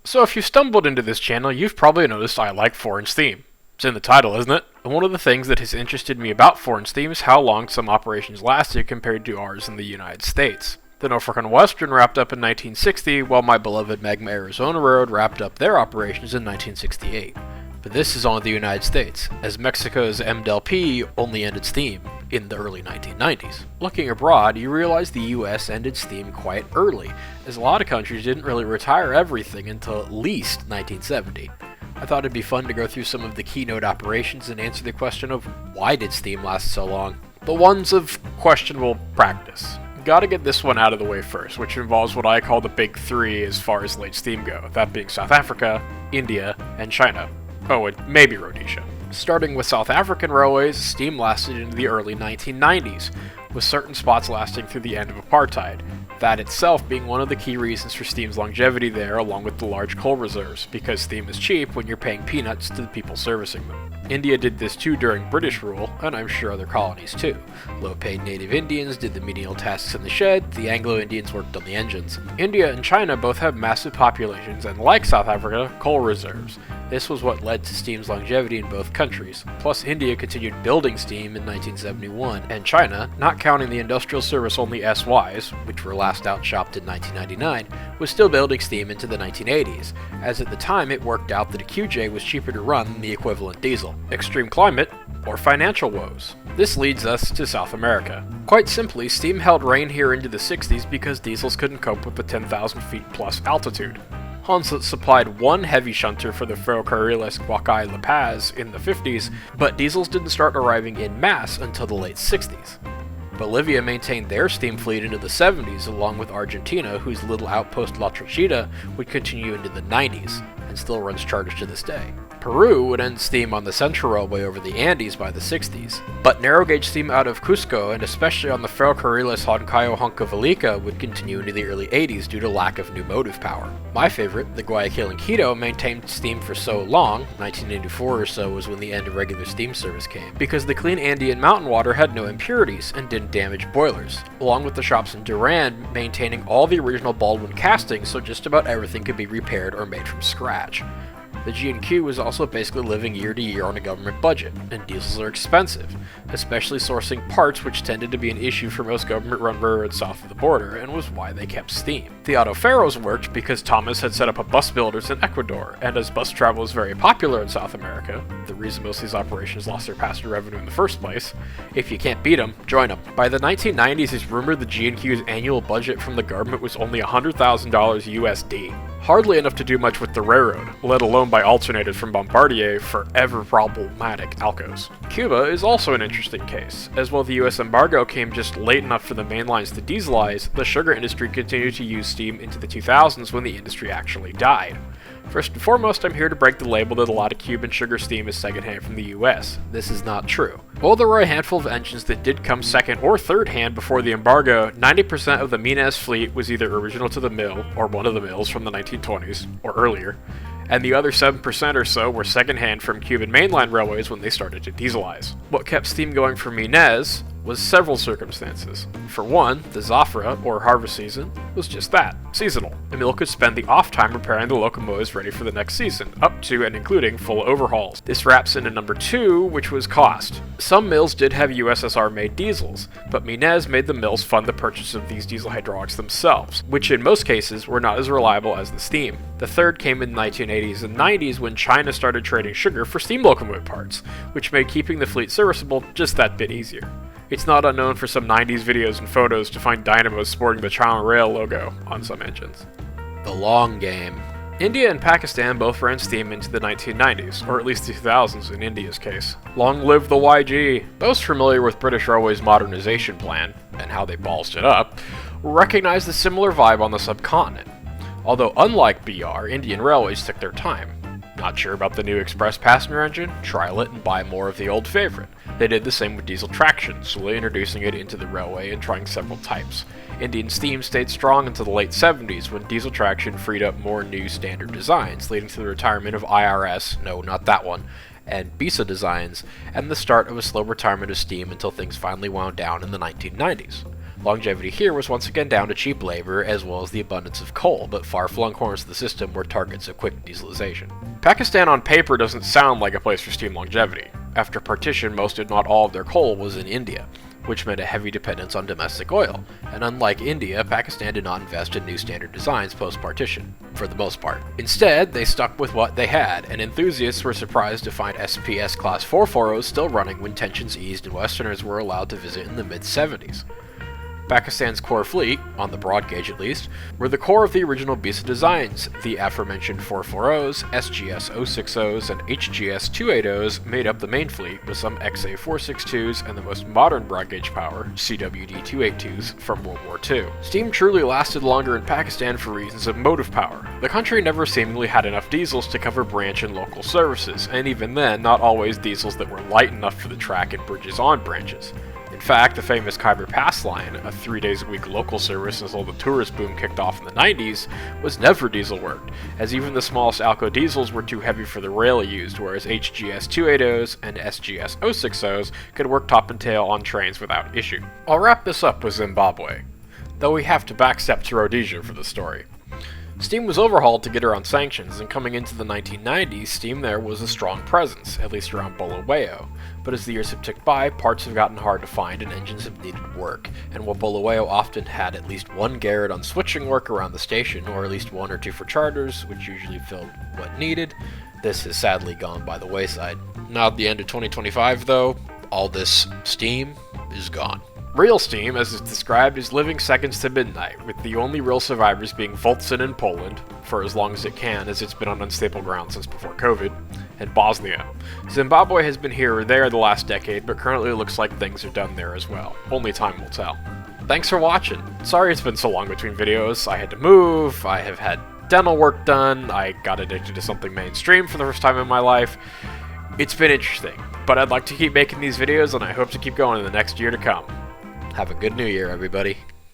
So if you stumbled into this channel, you've probably noticed I like foreign steam. It's in the title, isn't it? And one of the things that has interested me about foreign steam is how long some operations lasted compared to ours in the United States. The Norfolk and Western wrapped up in 1960, while my beloved Magma Arizona Road wrapped up their operations in 1968. But this is only the United States, as Mexico's MDLP only ended steam in the early 1990s. Looking abroad, you realize the US ended steam quite early, as a lot of countries didn't really retire everything until at least 1970. I thought it'd be fun to go through some of the keynote operations and answer the question of why did steam last so long? The ones of questionable practice. Gotta get this one out of the way first, which involves what I call the big three as far as late steam go, that being South Africa, India, and China. Oh, and maybe Rhodesia. Starting with South African railways, steam lasted into the early 1990s, with certain spots lasting through the end of apartheid. That itself being one of the key reasons for steam's longevity there, along with the large coal reserves, because steam is cheap when you're paying peanuts to the people servicing them. India did this too during British rule, and I'm sure other colonies too. Low-paid native Indians did the menial tasks in the shed, the Anglo-Indians worked on the engines. India and China both have massive populations and, like South Africa, coal reserves. This was what led to steam's longevity in both countries. Plus, India continued building steam in 1971, and China, not counting the industrial service-only SYs, which were last outshopped in 1999, was still building steam into the 1980s, as at the time it worked out that a QJ was cheaper to run than the equivalent diesel. Extreme climate, or financial woes. This leads us to South America. Quite simply, steam held reign here into the 60s because diesels couldn't cope with the 10,000 feet plus altitude. Hans supplied one heavy shunter for the Ferrocarriles Huacay-La Paz in the 50s, but diesels didn't start arriving in mass until the late 60s. Bolivia maintained their steam fleet into the 70s, along with Argentina, whose little outpost La Trochita would continue into the 90s, and still runs charters to this day. Peru would end steam on the Central Railway over the Andes by the 60s, but narrow-gauge steam out of Cusco, and especially on the Ferrocarriles Huancayo-Huancavelica, would continue into the early 80s due to lack of new motive power. My favorite, the Guayaquil and Quito, maintained steam for so long, 1984 or so was when the end of regular steam service came, because the clean Andean mountain water had no impurities and didn't damage boilers, along with the shops in Duran maintaining all the original Baldwin castings so just about everything could be repaired or made from scratch. The G&Q was also basically living year to year on a government budget, and diesels are expensive, especially sourcing parts, which tended to be an issue for most government-run railroads south of the border, and was why they kept steam. The autoferros worked because Thomas had set up a bus builders in Ecuador, and as bus travel is very popular in South America, the reason most of these operations lost their passenger revenue in the first place, if you can't beat them, join them. By the 1990s, it's rumored the G&Q's annual budget from the government was only $100,000 USD. Hardly enough to do much with the railroad, let alone buy alternators from Bombardier for ever problematic Alcos. Cuba is also an interesting case, as while the US embargo came just late enough for the main lines to dieselize, the sugar industry continued to use steam into the 2000s when the industry actually died. First and foremost, I'm here to break the label that a lot of Cuban sugar steam is secondhand from the US. This is not true. While there were a handful of engines that did come second or third hand before the embargo, 90% of the Minas fleet was either original to the mill, or one of the mills from the 1920s, or earlier, and the other 7% or so were secondhand from Cuban mainline railways when they started to dieselize. What kept steam going for Minas was several circumstances. For one, the Zafra, or harvest season, was just that, seasonal. The mill could spend the off time repairing the locomotives ready for the next season, up to and including full overhauls. This wraps into number 2, which was cost. Some mills did have USSR-made diesels, but Minas made the mills fund the purchase of these diesel hydraulics themselves, which in most cases were not as reliable as the steam. The third came in the 1980s and 90s when China started trading sugar for steam locomotive parts, which made keeping the fleet serviceable just that bit easier. It's not unknown for some 90s videos and photos to find dynamos sporting the China Rail logo on some engines. The long game. India and Pakistan both ran steam into the 1990s, or at least the 2000s in India's case. Long live the YG! Those familiar with British Railways' modernization plan, and how they ballsed it up, recognize the similar vibe on the subcontinent. Although unlike BR, Indian Railways took their time. Not sure about the new express passenger engine? Trial it and buy more of the old favorite. They did the same with diesel traction, slowly introducing it into the railway and trying several types. Indian steam stayed strong until the late 70s when diesel traction freed up more new standard designs, leading to the retirement of IRS, no, not that one, and BISA designs, and the start of a slow retirement of steam until things finally wound down in the 1990s. Longevity here was once again down to cheap labor as well as the abundance of coal, but far-flung corners of the system were targets of quick dieselization. Pakistan on paper doesn't sound like a place for steam longevity. After partition, most if not all of their coal was in India, which meant a heavy dependence on domestic oil, and unlike India, Pakistan did not invest in new standard designs post-partition, for the most part. Instead, they stuck with what they had, and enthusiasts were surprised to find SPS Class 440s still running when tensions eased and Westerners were allowed to visit in the mid-70s. Pakistan's core fleet, on the broad gauge at least, were the core of the original beast of designs. The aforementioned 440s, SGS 060s, and HGS 280s made up the main fleet, with some XA 462s and the most modern broad gauge power, CWD 282s, from World War II. Steam truly lasted longer in Pakistan for reasons of motive power. The country never seemingly had enough diesels to cover branch and local services, and even then, not always diesels that were light enough for the track and bridges on branches. In fact, the famous Khyber Pass line, a 3-days-a-week local service until the tourist boom kicked off in the 90s, was never diesel-worked, as even the smallest Alco diesels were too heavy for the rail used, whereas HGS 280s and SGS 060s could work top and tail on trains without issue. I'll wrap this up with Zimbabwe, though we have to backstep to Rhodesia for the story. Steam was overhauled to get around sanctions, and coming into the 1990s, Steam there was a strong presence, at least around Bulawayo. But as the years have ticked by, parts have gotten hard to find and engines have needed work, and while Bulawayo often had at least one Garrett on switching work around the station, or at least 1 or 2 for charters, which usually filled what needed, this has sadly gone by the wayside. Now at the end of 2025 though, all this steam is gone. Real steam, as it's described, is living seconds to midnight, with the only real survivors being Voltson in Poland, for as long as it can, as it's been on unstable ground since before COVID, and Bosnia. Zimbabwe has been here or there the last decade, but currently it looks like things are done there as well. Only time will tell. Thanks for watching. Sorry it's been so long between videos. I had to move, I have had dental work done, I got addicted to something mainstream for the first time in my life. It's been interesting, but I'd like to keep making these videos, and I hope to keep going in the next year to come. Have a good new year, everybody.